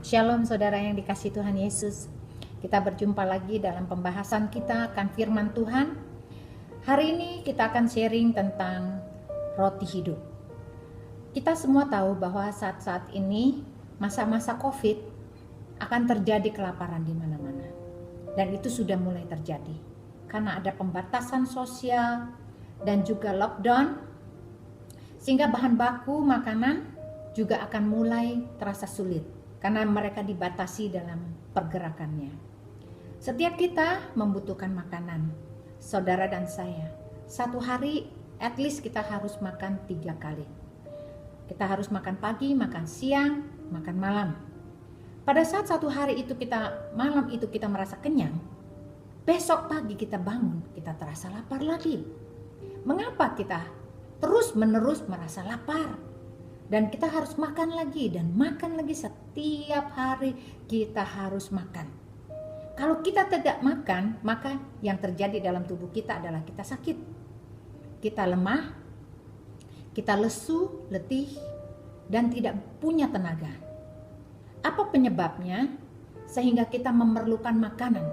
Shalom saudara yang dikasihi Tuhan Yesus. Kita berjumpa lagi dalam pembahasan kita akan firman Tuhan. Hari ini kita akan sharing tentang roti hidup. Kita semua tahu bahwa saat-saat ini masa-masa Covid akan terjadi kelaparan di mana-mana. Dan itu sudah mulai terjadi. Karena ada pembatasan sosial dan juga lockdown, sehingga bahan baku makanan juga akan mulai terasa sulit karena mereka dibatasi dalam pergerakannya. Setiap kita membutuhkan makanan, saudara dan saya. Satu hari at least kita harus makan 3 kali. Kita harus makan pagi, makan siang, makan malam. Pada saat satu hari itu malam itu kita merasa kenyang, besok pagi kita bangun, kita terasa lapar lagi. Mengapa kita terus menerus merasa lapar? Dan kita harus makan lagi dan makan lagi, setiap hari kita harus makan. Kalau kita tidak makan, maka yang terjadi dalam tubuh kita adalah kita sakit. Kita lemah, kita lesu, letih, dan tidak punya tenaga. Apa penyebabnya? Sehingga kita memerlukan makanan.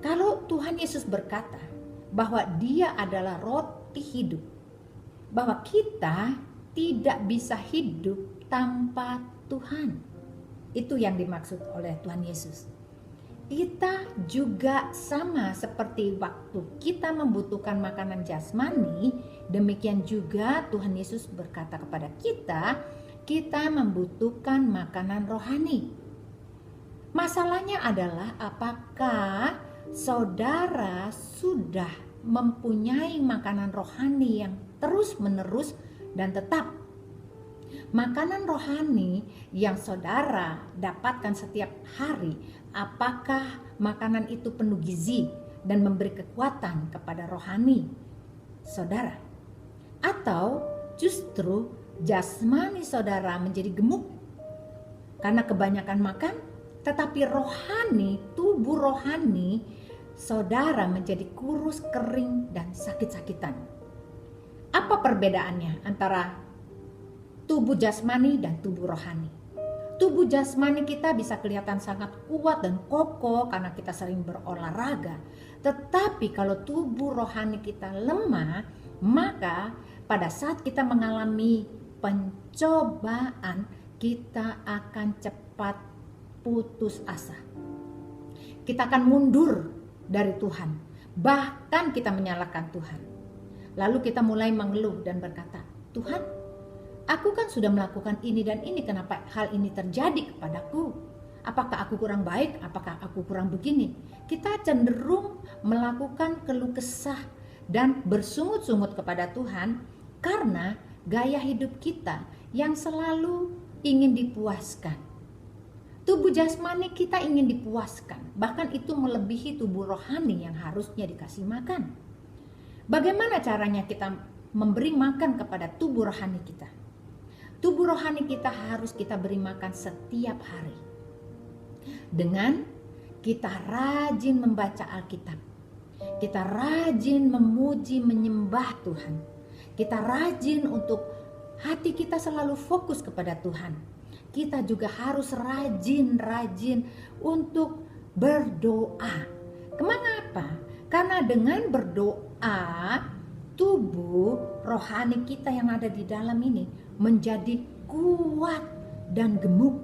Kalau Tuhan Yesus berkata bahwa Dia adalah roti hidup, bahwa kita tidak bisa hidup tanpa Tuhan. Itu yang dimaksud oleh Tuhan Yesus. Kita juga sama seperti waktu kita membutuhkan makanan jasmani, demikian juga Tuhan Yesus berkata kepada kita membutuhkan makanan rohani. Masalahnya adalah apakah saudara sudah mempunyai makanan rohani yang terus-menerus dan tetap. Makanan rohani yang saudara dapatkan setiap hari, apakah makanan itu penuh gizi dan memberi kekuatan kepada rohani saudara? Atau justru jasmani saudara menjadi gemuk karena kebanyakan makan, tetapi rohani, tubuh rohani saudara menjadi kurus, kering, dan sakit-sakitan. Apa perbedaannya antara tubuh jasmani dan tubuh rohani? Tubuh jasmani kita bisa kelihatan sangat kuat dan kokoh karena kita sering berolahraga. Tetapi kalau tubuh rohani kita lemah, maka pada saat kita mengalami pencobaan, kita akan cepat putus asa. Kita akan mundur dari Tuhan. Bahkan kita menyalahkan Tuhan. Lalu kita mulai mengeluh dan berkata, Tuhan, aku kan sudah melakukan ini dan ini, kenapa hal ini terjadi kepadaku? Apakah aku kurang baik? Apakah aku kurang begini? Kita cenderung melakukan keluh kesah dan bersungut-sungut kepada Tuhan karena gaya hidup kita yang selalu ingin dipuaskan. Tubuh jasmani kita ingin dipuaskan, bahkan itu melebihi tubuh rohani yang harusnya dikasih makan. Bagaimana caranya kita memberi makan kepada tubuh rohani kita? Tubuh rohani kita harus kita beri makan setiap hari. Dengan kita rajin membaca Alkitab. Kita rajin memuji, menyembah Tuhan. Kita rajin untuk hati kita selalu fokus kepada Tuhan. Kita juga harus rajin untuk berdoa. Mengapa? Karena dengan berdoa, tubuh rohani kita yang ada di dalam ini menjadi kuat dan gemuk.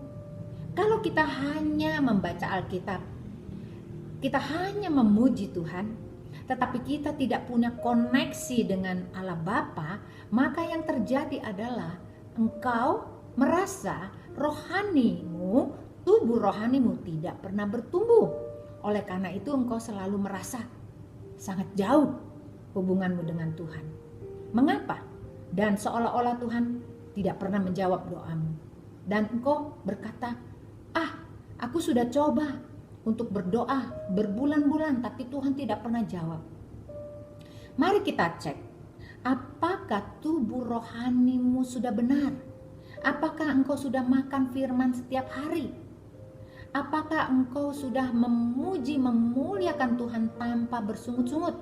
Kalau kita hanya membaca Alkitab, kita hanya memuji Tuhan, tetapi kita tidak punya koneksi dengan Allah Bapa, maka yang terjadi adalah engkau merasa rohanimu, tubuh rohanimu tidak pernah bertumbuh. Oleh karena itu engkau selalu merasa sangat jauh hubunganmu dengan Tuhan. Mengapa? Dan seolah-olah Tuhan tidak pernah menjawab doamu. Dan engkau berkata, aku sudah coba untuk berdoa berbulan-bulan, tapi Tuhan tidak pernah jawab. Mari kita cek, apakah tubuh rohanimu sudah benar? Apakah engkau sudah makan firman setiap hari? Apakah engkau sudah memuji, memuliakan Tuhan tanpa bersungut-sungut?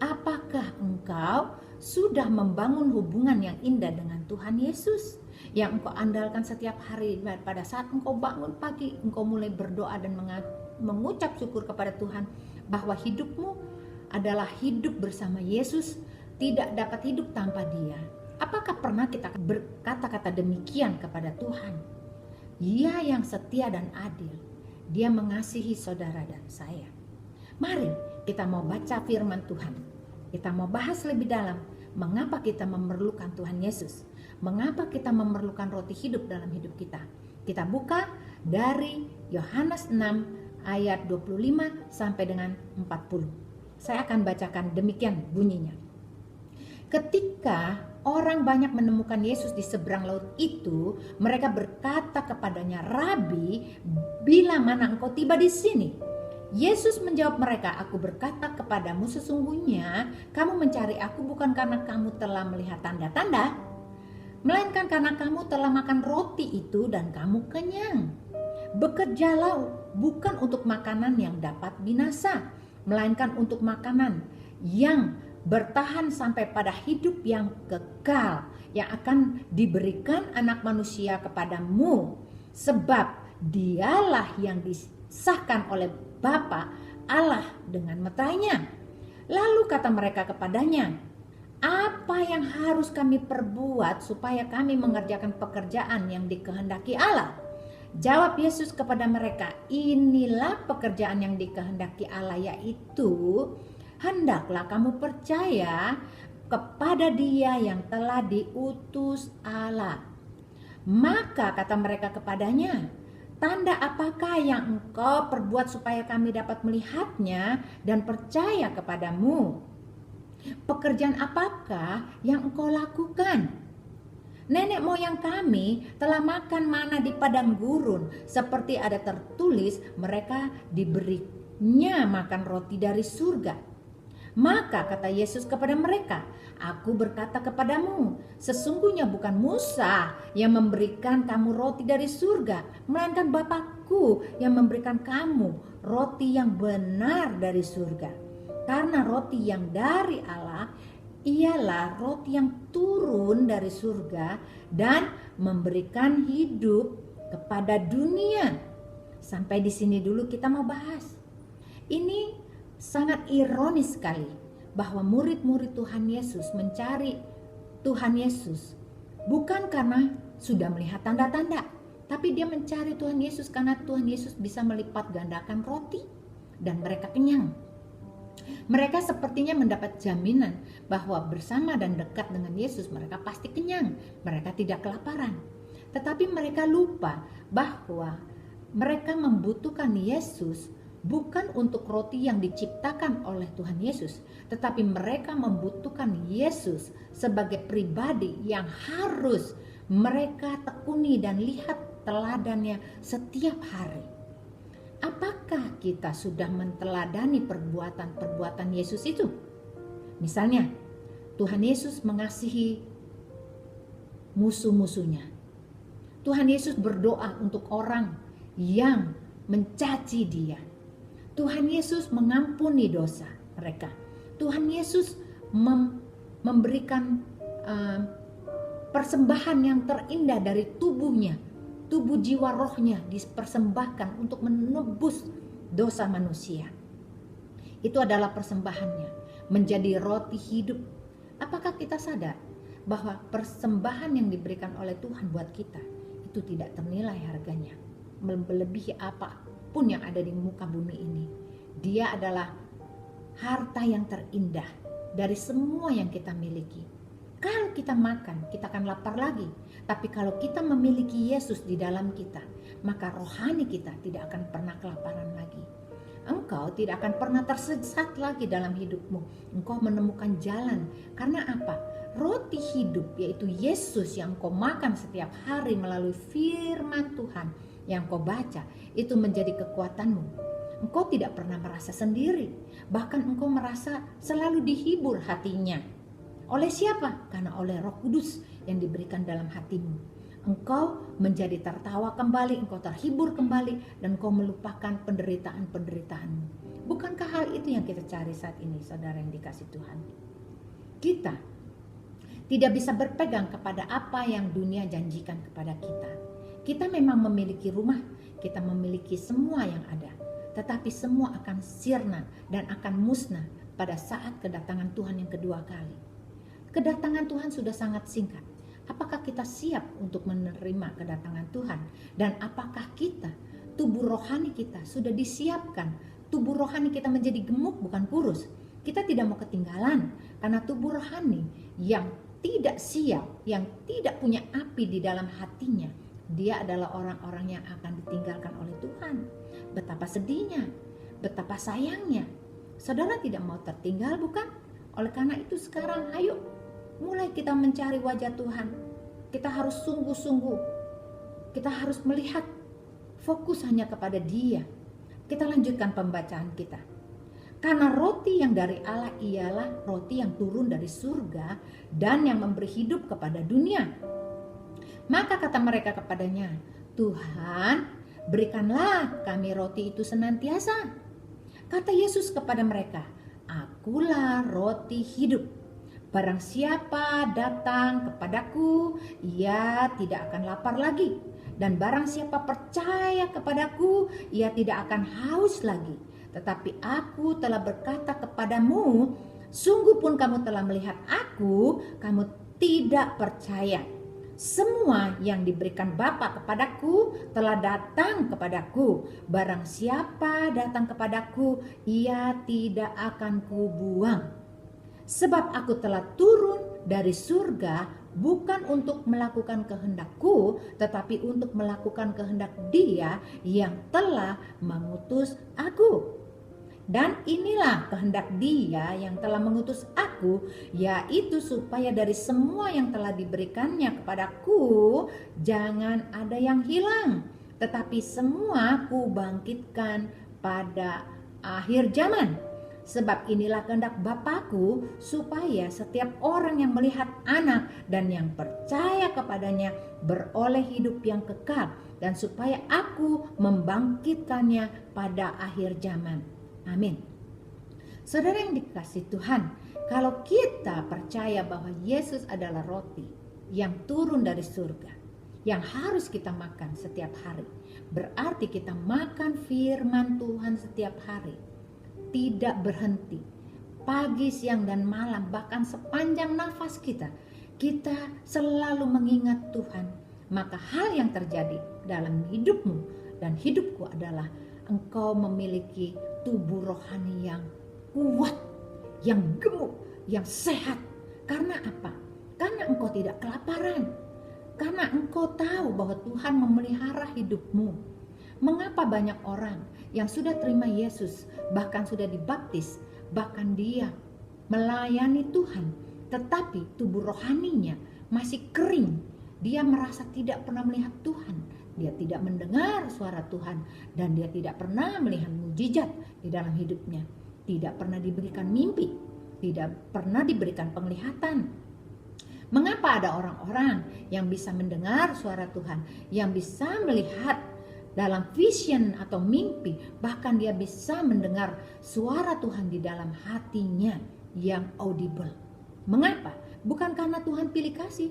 Apakah engkau sudah membangun hubungan yang indah dengan Tuhan Yesus, yang engkau andalkan setiap hari? Pada saat engkau bangun pagi, engkau mulai berdoa dan mengucap syukur kepada Tuhan bahwa hidupmu adalah hidup bersama Yesus, tidak dapat hidup tanpa Dia. Apakah pernah kita berkata-kata demikian kepada Tuhan? Dia yang setia dan adil, Dia mengasihi saudara dan saya. Mari kita mau baca firman Tuhan. Kita mau bahas lebih dalam mengapa kita memerlukan Tuhan Yesus, mengapa kita memerlukan roti hidup dalam hidup kita. Kita buka dari Yohanes 6 ayat 25 sampai dengan 40. Saya akan bacakan demikian bunyinya. Ketika orang banyak menemukan Yesus di seberang laut itu, mereka berkata kepadanya, "Rabi, bila mana engkau tiba di sini?" Yesus menjawab mereka, "Aku berkata kepadamu, sesungguhnya kamu mencari aku bukan karena kamu telah melihat tanda-tanda, melainkan karena kamu telah makan roti itu dan kamu kenyang. Bekerjalah bukan untuk makanan yang dapat binasa, melainkan untuk makanan yang bertahan sampai pada hidup yang kekal, yang akan diberikan Anak Manusia kepadamu. Sebab Dialah yang disahkan oleh Bapa Allah dengan matanya." Lalu kata mereka kepadanya, "Apa yang harus kami perbuat supaya kami mengerjakan pekerjaan yang dikehendaki Allah?" Jawab Yesus kepada mereka, "Inilah pekerjaan yang dikehendaki Allah, yaitu hendaklah kamu percaya kepada Dia yang telah diutus Allah." Maka kata mereka kepadanya, "Tanda apakah yang engkau perbuat supaya kami dapat melihatnya dan percaya kepadamu? Pekerjaan apakah yang engkau lakukan? Nenek moyang kami telah makan mana di padang gurun, seperti ada tertulis, mereka diberinya makan roti dari surga." Maka kata Yesus kepada mereka, "Aku berkata kepadamu, sesungguhnya bukan Musa yang memberikan kamu roti dari surga, melainkan Bapa-Ku yang memberikan kamu roti yang benar dari surga. Karena roti yang dari Allah ialah roti yang turun dari surga dan memberikan hidup kepada dunia." Sampai di sini dulu kita mau bahas. Ini sangat ironis sekali bahwa murid-murid Tuhan Yesus mencari Tuhan Yesus bukan karena sudah melihat tanda-tanda, tapi dia mencari Tuhan Yesus karena Tuhan Yesus bisa melipat gandakan roti dan mereka kenyang. Mereka sepertinya mendapat jaminan bahwa bersama dan dekat dengan Yesus mereka pasti kenyang, mereka tidak kelaparan. Tetapi mereka lupa bahwa mereka membutuhkan Yesus bukan untuk roti yang diciptakan oleh Tuhan Yesus, tetapi mereka membutuhkan Yesus sebagai pribadi yang harus mereka tekuni dan lihat teladannya setiap hari. Apakah kita sudah menteladani perbuatan-perbuatan Yesus itu? Misalnya, Tuhan Yesus mengasihi musuh-musuhnya. Tuhan Yesus berdoa untuk orang yang mencaci Dia. Tuhan Yesus mengampuni dosa mereka. Tuhan Yesus memberikan persembahan yang terindah dari tubuhnya, tubuh jiwa rohnya dipersembahkan untuk menebus dosa manusia. Itu adalah persembahannya, menjadi roti hidup. Apakah kita sadar bahwa persembahan yang diberikan oleh Tuhan buat kita itu tidak ternilai harganya, melebihi apapun yang ada di muka bumi ini. Dia adalah harta yang terindah dari semua yang kita miliki. Kalau kita makan, kita akan lapar lagi. Tapi kalau kita memiliki Yesus di dalam kita, maka rohani kita tidak akan pernah kelaparan lagi. Engkau tidak akan pernah tersesat lagi dalam hidupmu. Engkau menemukan jalan. Karena apa? Roti hidup, yaitu Yesus yang kau makan setiap hari melalui firman Tuhan yang kau baca, itu menjadi kekuatanmu. Engkau tidak pernah merasa sendiri. Bahkan engkau merasa selalu dihibur hatinya. Oleh siapa? Karena oleh Roh Kudus yang diberikan dalam hatimu. engkau menjadi tertawa kembali, engkau terhibur kembali, dan engkau melupakan penderitaan-penderitaanmu. Bukankah hal itu yang kita cari saat ini, saudara yang dikasih Tuhan? Kita tidak bisa berpegang kepada apa yang dunia janjikan kepada kita. Kita memang memiliki rumah, kita memiliki semua yang ada, tetapi semua akan sirna dan akan musnah pada saat kedatangan Tuhan yang kedua kali. Kedatangan Tuhan sudah sangat singkat. Apakah kita siap untuk menerima kedatangan Tuhan? Dan apakah kita, tubuh rohani kita sudah disiapkan? Tubuh rohani kita menjadi gemuk bukan kurus. Kita tidak mau ketinggalan, karena tubuh rohani yang tidak siap, yang tidak punya api di dalam hatinya, dia adalah orang-orang yang akan ditinggalkan oleh Tuhan. Betapa sedihnya, betapa sayangnya. Saudara tidak mau tertinggal, bukan? Oleh karena itu sekarang ayo mulai kita mencari wajah Tuhan. Kita harus sungguh-sungguh. Kita harus melihat, fokus hanya kepada Dia. Kita lanjutkan pembacaan kita. Karena roti yang dari Allah ialah roti yang turun dari surga dan yang memberi hidup kepada dunia. Maka kata mereka kepadanya, Tuhan, berikanlah kami roti itu senantiasa. Kata Yesus kepada mereka, Akulah roti hidup. Barang siapa datang kepadaku, ia tidak akan lapar lagi. Dan barang siapa percaya kepadaku, ia tidak akan haus lagi. Tetapi aku telah berkata kepadamu, sungguh pun kamu telah melihat aku, kamu tidak percaya. Semua yang diberikan Bapa kepadaku telah datang kepadaku. Barang siapa datang kepadaku, ia tidak akan kubuang. Sebab aku telah turun dari surga bukan untuk melakukan kehendakku, tetapi untuk melakukan kehendak Dia yang telah mengutus aku. Dan inilah kehendak Dia yang telah mengutus aku, yaitu supaya dari semua yang telah diberikannya kepadaku, jangan ada yang hilang, tetapi semua kubangkitkan pada akhir zaman. Sebab inilah kehendak Bapakku, supaya setiap orang yang melihat Anak dan yang percaya kepadanya beroleh hidup yang kekal, dan supaya aku membangkitkannya pada akhir zaman. Amin. Saudara yang dikasih Tuhan, kalau kita percaya bahwa Yesus adalah roti yang turun dari surga, yang harus kita makan setiap hari, berarti kita makan firman Tuhan setiap hari, tidak berhenti, pagi, siang, dan malam, bahkan sepanjang nafas kita selalu mengingat Tuhan. Maka hal yang terjadi dalam hidupmu dan hidupku adalah engkau memiliki tubuh rohani yang kuat, yang gemuk, yang sehat. Karena apa? Karena engkau tidak kelaparan. Karena engkau tahu bahwa Tuhan memelihara hidupmu. Mengapa banyak orang yang sudah terima Yesus, bahkan sudah dibaptis, bahkan dia melayani Tuhan, tetapi tubuh rohaninya masih kering. Dia merasa tidak pernah melihat Tuhan, dia tidak mendengar suara Tuhan, dan dia tidak pernah melihat mujizat di dalam hidupnya. Tidak pernah diberikan mimpi, tidak pernah diberikan penglihatan. Mengapa ada orang-orang yang bisa mendengar suara Tuhan, yang bisa melihat dalam vision atau mimpi, bahkan dia bisa mendengar suara Tuhan di dalam hatinya yang audible? Mengapa? Bukan karena Tuhan pilih kasih,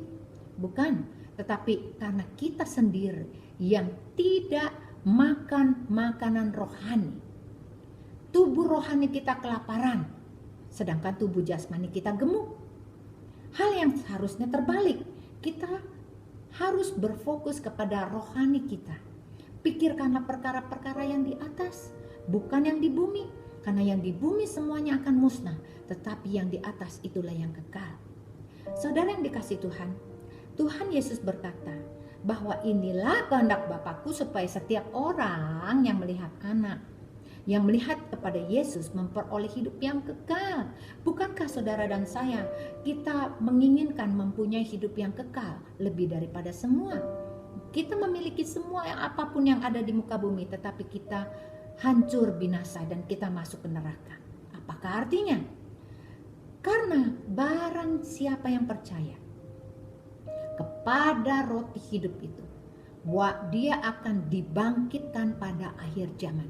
bukan, tetapi karena kita sendiri yang tidak makan makanan rohani. Tubuh rohani kita kelaparan, sedangkan tubuh jasmani kita gemuk. Hal yang seharusnya terbalik, kita harus berfokus kepada rohani kita. Pikirkanlah perkara-perkara yang di atas, bukan yang di bumi. Karena yang di bumi semuanya akan musnah, tetapi yang di atas itulah yang kekal. Saudara yang dikasih Tuhan, Tuhan Yesus berkata bahwa inilah kehendak Bapakku, supaya setiap orang yang melihat Anak, yang melihat kepada Yesus, memperoleh hidup yang kekal. Bukankah saudara dan saya, kita menginginkan mempunyai hidup yang kekal lebih daripada semua? Kita memiliki semua apapun yang ada di muka bumi, tetapi kita hancur binasa dan kita masuk ke neraka. Apakah artinya? Karena barang siapa yang percaya kepada roti hidup itu. Dia akan dibangkitkan pada akhir zaman.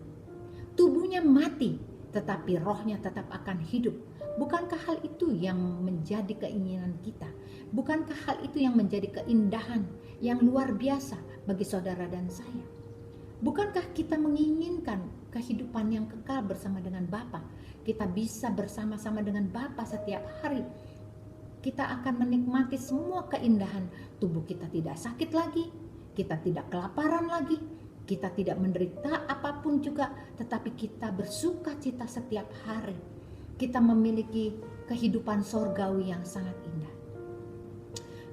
Tubuhnya mati, tetapi rohnya tetap akan hidup. Bukankah hal itu yang menjadi keinginan kita? Bukankah hal itu yang menjadi keindahan yang luar biasa bagi saudara dan saya? Bukankah kita menginginkan kehidupan yang kekal bersama dengan Bapa? Kita bisa bersama-sama dengan Bapa setiap hari. Kita akan menikmati semua keindahan. Tubuh kita tidak sakit lagi, kita tidak kelaparan lagi, kita tidak menderita apapun juga, tetapi kita bersuka cita setiap hari. Kita memiliki kehidupan sorgawi yang sangat indah.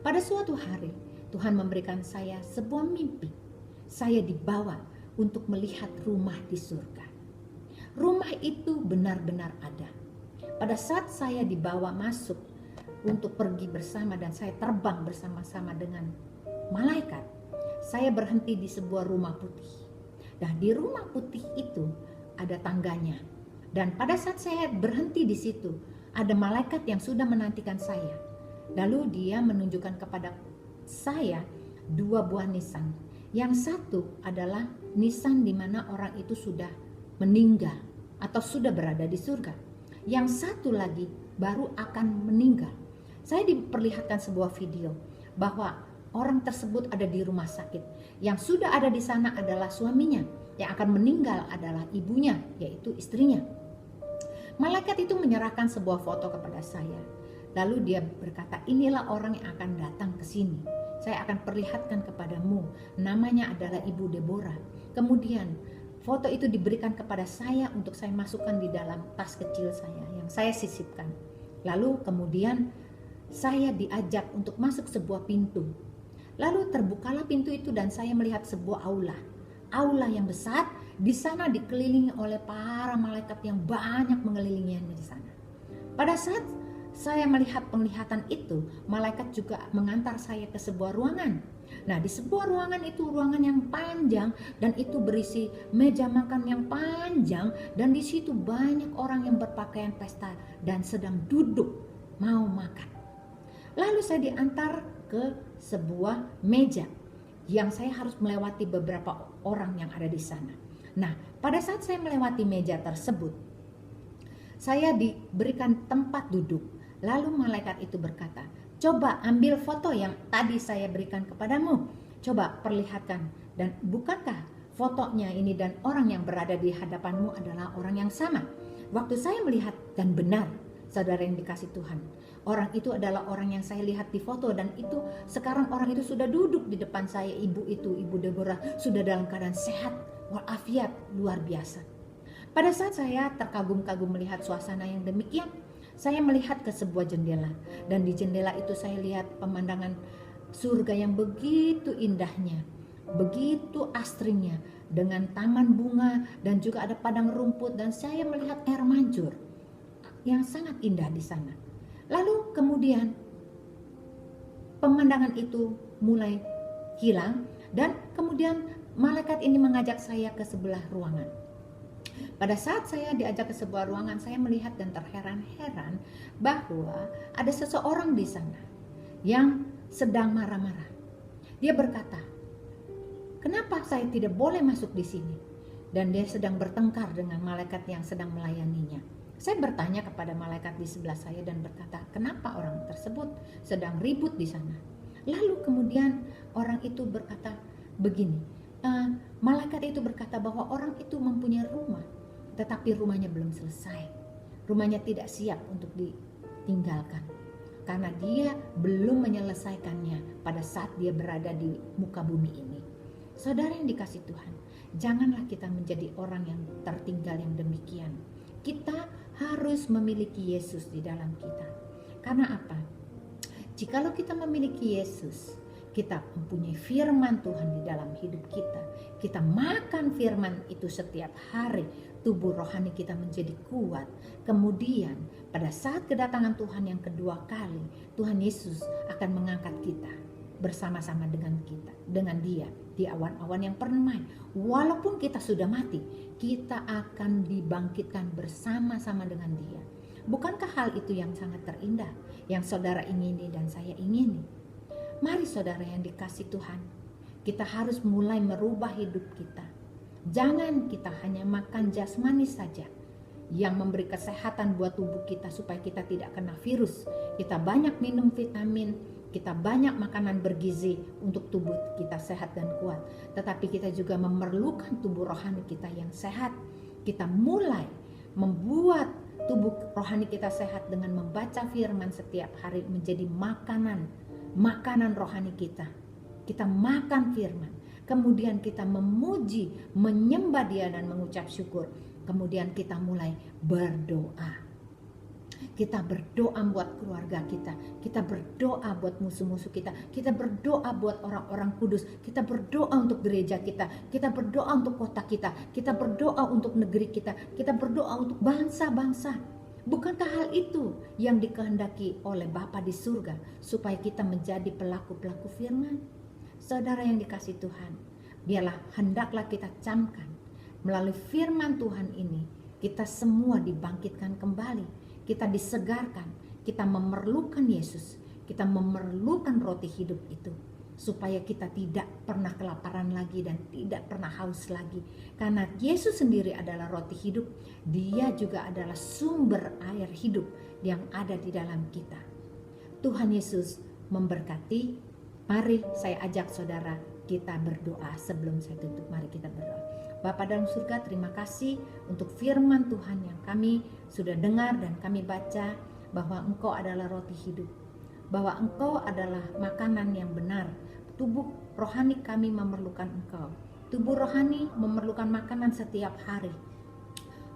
Pada suatu hari, Tuhan memberikan saya sebuah mimpi. Saya dibawa untuk melihat rumah di surga. Rumah itu benar-benar ada. Pada saat saya dibawa masuk untuk pergi bersama dan saya terbang bersama-sama dengan malaikat, saya berhenti di sebuah rumah putih. Nah, di rumah putih itu ada tangganya. Dan pada saat saya berhenti di situ, ada malaikat yang sudah menantikan saya. Lalu dia menunjukkan kepada saya 2 buah nisan. Yang satu adalah nisan di mana orang itu sudah meninggal atau sudah berada di surga. Yang satu lagi baru akan meninggal. Saya diperlihatkan sebuah video bahwa orang tersebut ada di rumah sakit. Yang sudah ada di sana adalah suaminya, yang akan meninggal adalah ibunya, yaitu istrinya. Malaikat itu menyerahkan sebuah foto kepada saya. Lalu dia berkata, inilah orang yang akan datang ke sini. Saya akan perlihatkan kepadamu. Namanya adalah Ibu Deborah. Kemudian foto itu diberikan kepada saya untuk saya masukkan di dalam tas kecil saya yang saya sisipkan. Lalu kemudian saya diajak untuk masuk sebuah pintu. Lalu terbukalah pintu itu dan saya melihat sebuah aula. Aula yang besar, di sana dikelilingi oleh para malaikat yang banyak mengelilingi di sana. Pada saat saya melihat penglihatan itu, malaikat juga mengantar saya ke sebuah ruangan. Nah, di sebuah ruangan itu ruangan yang panjang dan itu berisi meja makan yang panjang dan di situ banyak orang yang berpakaian pesta dan sedang duduk mau makan. Lalu saya diantar ke sebuah meja yang saya harus melewati beberapa orang yang ada di sana. Nah, pada saat saya melewati meja tersebut, saya diberikan tempat duduk. Lalu malaikat itu berkata, coba ambil foto yang tadi saya berikan kepadamu. Coba perlihatkan. Dan bukankah fotonya ini dan orang yang berada di hadapanmu adalah orang yang sama? Waktu saya melihat dan benar, saudara yang dikasih Tuhan, orang itu adalah orang yang saya lihat di foto dan itu sekarang orang itu sudah duduk di depan saya. Ibu Deborah sudah dalam keadaan sehat walafiat luar biasa. Pada saat saya terkagum-kagum melihat suasana yang demikian, saya melihat ke sebuah jendela dan di jendela itu saya lihat pemandangan surga yang begitu indahnya, begitu asrinya dengan taman bunga dan juga ada padang rumput dan saya melihat air mancur yang sangat indah di sana. Lalu kemudian pemandangan itu mulai hilang dan kemudian malaikat ini mengajak saya ke sebelah ruangan. Pada saat saya diajak ke sebuah ruangan, saya melihat dan terheran-heran bahwa ada seseorang di sana yang sedang marah-marah. Dia berkata, kenapa saya tidak boleh masuk di sini? Dan dia sedang bertengkar dengan malaikat yang sedang melayaninya. Saya bertanya kepada malaikat di sebelah saya dan berkata, kenapa orang tersebut sedang ribut di sana? Lalu kemudian orang itu berkata begini, malaikat itu berkata bahwa orang itu mempunyai rumah, tetapi rumahnya belum selesai. Rumahnya tidak siap untuk ditinggalkan karena dia belum menyelesaikannya pada saat dia berada di muka bumi ini. Saudara yang dikasih Tuhan, janganlah kita menjadi orang yang tertinggal yang demikian. Kita harus memiliki Yesus di dalam kita. Karena apa? Jikalau kita memiliki Yesus, kita mempunyai firman Tuhan di dalam hidup kita. Kita makan firman itu setiap hari. Tubuh rohani kita menjadi kuat. Kemudian pada saat kedatangan Tuhan yang kedua kali, Tuhan Yesus akan mengangkat kita bersama-sama dengan kita, dengan Dia di awan-awan yang permai. Walaupun kita sudah mati, kita akan dibangkitkan bersama-sama dengan Dia. Bukankah hal itu yang sangat terindah, yang saudara ingini dan saya ingini? Mari saudara yang dikasih Tuhan, kita harus mulai merubah hidup kita. Jangan kita hanya makan jasmani saja yang memberi kesehatan buat tubuh kita supaya kita tidak kena virus. Kita banyak minum vitamin, kita banyak makanan bergizi untuk tubuh kita sehat dan kuat. Tetapi kita juga memerlukan tubuh rohani kita yang sehat. Kita mulai membuat tubuh rohani kita sehat dengan membaca firman setiap hari menjadi makanan rohani kita. Kita makan firman, kemudian kita memuji, menyembah Dia dan mengucap syukur. Kemudian kita mulai berdoa. Kita berdoa buat keluarga kita. Kita berdoa buat musuh-musuh kita. Kita berdoa buat orang-orang kudus. Kita berdoa untuk gereja kita. Kita berdoa untuk kota kita. Kita berdoa untuk negeri kita. Kita berdoa untuk bangsa-bangsa. Bukankah hal itu yang dikehendaki oleh Bapa di surga supaya kita menjadi pelaku-pelaku firman? Saudara yang dikasih Tuhan, biarlah hendaklah kita camkan melalui firman Tuhan ini, kita semua dibangkitkan kembali, kita disegarkan, kita memerlukan Yesus, kita memerlukan roti hidup itu, supaya kita tidak pernah kelaparan lagi dan tidak pernah haus lagi. Karena Yesus sendiri adalah roti hidup, Dia juga adalah sumber air hidup yang ada di dalam kita. Tuhan Yesus memberkati. Mari saya ajak saudara kita berdoa sebelum saya tutup. Mari kita berdoa. Bapa dalam surga, terima kasih untuk firman Tuhan yang kami sudah dengar dan kami baca, bahwa Engkau adalah roti hidup, bahwa Engkau adalah makanan yang benar. Tubuh rohani kami memerlukan Engkau. Tubuh rohani memerlukan makanan setiap hari.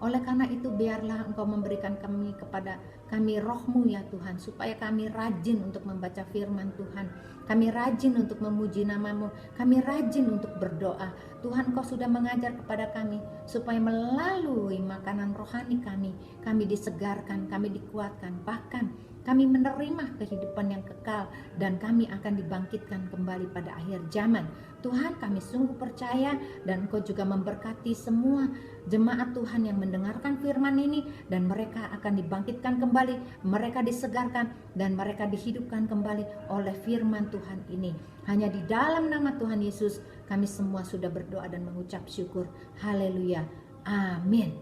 Oleh karena itu biarlah Engkau memberikan kepada kami roh-Mu ya Tuhan, supaya kami rajin untuk membaca firman Tuhan, kami rajin untuk memuji nama-Mu, kami rajin untuk berdoa. Tuhan, Engkau sudah mengajar kepada kami supaya melalui makanan rohani kami disegarkan, kami dikuatkan, bahkan kami menerima kehidupan yang kekal dan kami akan dibangkitkan kembali pada akhir zaman. Tuhan, kami sungguh percaya dan Engkau juga memberkati semua jemaat Tuhan yang mendengarkan firman ini, dan mereka akan dibangkitkan kembali, mereka disegarkan dan mereka dihidupkan kembali oleh firman Tuhan ini. Hanya di dalam nama Tuhan Yesus kami semua sudah berdoa dan mengucap syukur. Haleluya. Amin.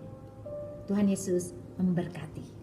Tuhan Yesus memberkati.